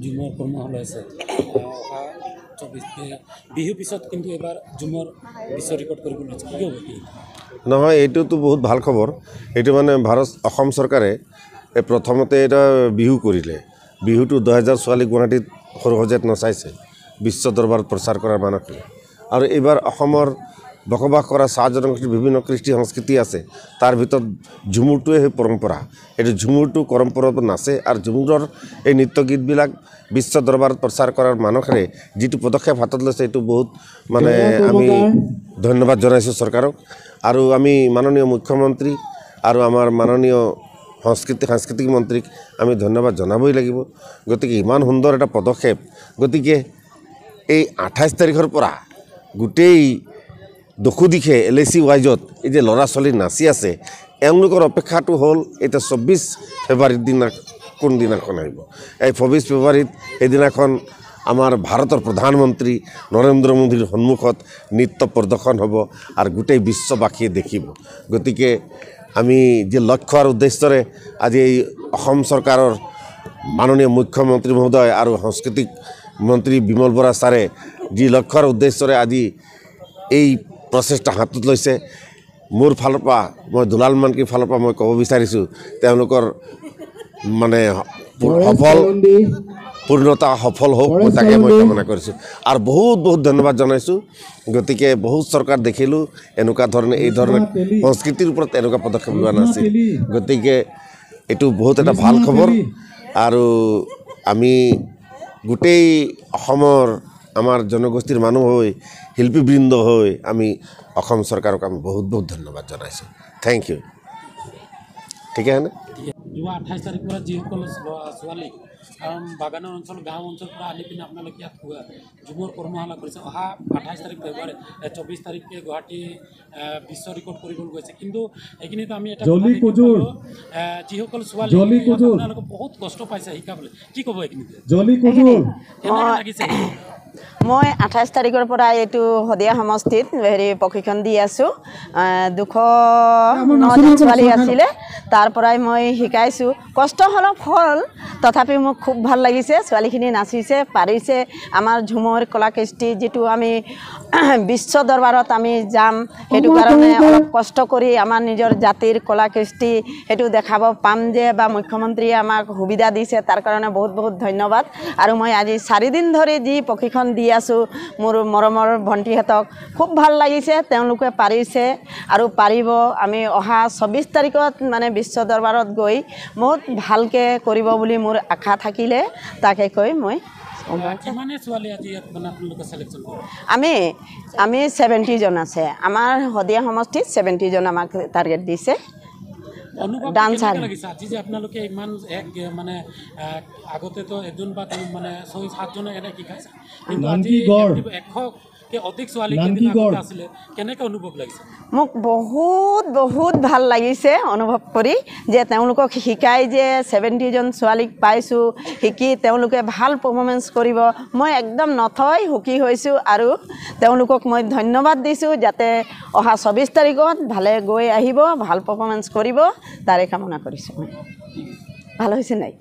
झुমৰ কৰ্মশালা আছে অহা 24 বিহু পিছত কিন্তু এবাৰ ঝুমৰ বিশ্ব ৰেকৰ্ড কৰিব লৈছে কি হ'ব কি নহয় এইটোতো বহুত ভাল খবৰ এইটো মানে ভাৰত অসম চৰকাৰে প্ৰথমতে এটা বিহু কৰিলে বিহুটো 2004 গুৱাহাটীত সৰহজেত নচাইছে বিশ্ব দৰবাৰত প্ৰচাৰ কৰাৰ মানসে আৰু এইবাৰ অসমৰ বসবাস কৰা চাহ জনগোষ্ঠীৰ বিভিন্ন কৃষ্টি সংস্কৃতি আছে তাৰ ভিতৰত ঝুমুৰটোৱে সেই পৰম্পৰা এইটো ঝুমুৰটো পৰম্পৰাত নাচে আৰু ঝুমুৰৰ এই নৃত্য গীতবিলাক বিশ্ব দৰবাৰত প্ৰচাৰ কৰাৰ মানসে যিটো পদক্ষেপ হাতত লৈছে এইটো বহুত মানে আমি ধন্যবাদ জনাইছোঁ চৰকাৰক আৰু আমি মাননীয় মুখ্যমন্ত্ৰী আৰু আমাৰ মাননীয় সাংস্কৃতিক মন্ত্ৰীক আমি ধন্যবাদ জনাবই লাগিব গতিকে ইমান সুন্দৰ এটা পদক্ষেপ গতিকে এই 28 তাৰিখৰ পৰা গোটেই দখু দিখে LIC ৱাইজত এই যে ল'ৰা ছোৱালী নাচি আছে এওঁলোকৰ অপেক্ষাটো হ'ল এটা 24 ফেব্ৰুৱাৰীৰ দিনা কোন দিনাখন আহিব এই 24 ফেব্ৰুৱাৰীত এদিনাখন আমাৰ ভাৰতৰ প্ৰধানমন্ত্ৰী নৰেন্দ্ৰ মোদীৰ সন্মুখত নৃত্য প্ৰদৰ্শন হ'ব আৰু গোটেই বিশ্ববাসীয়ে দেখিব গতিকে আমি যে লক্ষ্য আৰু উদ্দেশ্যৰে আজি এই অসম চৰকাৰৰ মাননীয় মুখ্যমন্ত্ৰী মহোদয় আৰু সাংস্কৃতিক মন্ত্ৰী বিমল বৰা ছাৰে যি লক্ষ্য আৰু উদ্দেশ্যৰে আজি এই প্ৰচেষ্টা হাতত লৈছে মোৰ ফালৰ পৰা মই দুলাল মানকীৰ ফালৰ পৰা মই ক'ব বিচাৰিছোঁ তেওঁলোকৰ মানে পূৰ্ণতা সফল হোক তাকে মই কামনা কৰিছোঁ আৰু বহুত বহুত ধন্যবাদ জনাইছোঁ গতিকে বহুত চৰকাৰ দেখিলোঁ এনেকুৱা ধৰণে এই ধৰণে সংস্কৃতিৰ ওপৰত এনেকুৱা পদক্ষেপ লোৱা নাছিল গতিকে এইটো বহুত এটা ভাল খবৰ আৰু আমি গোটেই অসমৰ আমাৰ জনগোষ্ঠীৰ মানুহ হৈ শিল্পীবৃন্দ হৈ আমি অসম চৰকাৰক আমি বহুত বহুত ধন্যবাদ জনাইছোঁ থেংক ইউ ঠিক আছে 28 তাৰিখ পৰা যিসকল ছোৱালী বাগানৰ অঞ্চল গাঁও অঞ্চল পৰা আনি পিনে আপোনালোকে ইয়াত ঝুমৰ কৰ্মশালা কৰিছে অহা 28 তাৰিখ ফেব্ৰুৱাৰী 24 তাৰিখে গুৱাহাটী বিশ্ব ৰেকৰ্ড কৰিব গৈছে কিন্তু এইখিনিত আমি এটা যিসকল ছোৱালী আপোনালোকে বহুত কষ্ট পাইছে শিকাবলৈ কি ক'ব এইখিনিতে লাগিছে মই 28 তাৰিখৰ পৰা এইটো শদিয়া সমষ্টিত হেৰি প্ৰশিক্ষণ দি আছোঁ 209 ছোৱালী আছিলে তাৰ পৰাই মই শিকাইছোঁ কষ্ট অলপ হ'ল তথাপি মোক খুব ভাল লাগিছে ছোৱালীখিনি নাচিছে পাৰিছে আমাৰ ঝুমৰ কলাকৃষ্টি যিটো আমি বিশ্ব দৰবাৰত আমি যাম সেইটো কাৰণে অলপ কষ্ট কৰি আমাৰ নিজৰ জাতিৰ কলাকৃষ্টি সেইটো দেখাব পাম যে বা মুখ্যমন্ত্ৰীয়ে আমাক সুবিধা দিছে তাৰ কাৰণে বহুত বহুত ধন্যবাদ আৰু মই আজি 4 দিন ধৰি যি প্ৰশিক্ষণ দি আছোঁ মোৰ মৰমৰ ভণ্টিহঁতক খুব ভাল লাগিছে তেওঁলোকে পাৰিছে আৰু পাৰিব আমি অহা 24 তাৰিখত মানে বিশ্ব দৰবাৰত গৈ বহুত ভালকৈ কৰিব বুলি মোৰ আশা থাকিলে তাকে কৈ মই কিমানে ছোৱালী আজি ইয়াত মানে আপোনালোকে চিলেকশ্যন কৰে আমি 70 জন আছে আমাৰ শদিয়া সমষ্টিত 70 জন আমাক টাৰ্গেট দিছে অনুভৱ ডান্সাৰ কেনেকৈ লাগিছে আজি যে আপোনালোকে ইমান এক মানে আগতেতো এজন বা মানে 6-7 জনে এনে শিকাইছে কিন্তু আজি 100কে অধিক ছোৱালী আছিলে কেনেকৈ অনুভৱ লাগিছে মোক বহুত ভাল লাগিছে অনুভৱ কৰি যে তেওঁলোকক শিকাই যে 70 জন ছোৱালীক পাইছোঁ শিকি তেওঁলোকে ভাল পাৰফৰ্মেঞ্চ কৰিব মই একদম নথৈ সুখী হৈছোঁ আৰু তেওঁলোকক মই ধন্যবাদ দিছোঁ যাতে অহা 24 তাৰিখত ভালে গৈ আহিব ভাল পাৰফৰ্মেঞ্চ কৰিব তাৰে কামনা কৰিছোঁ মই ভাল হৈছে নাই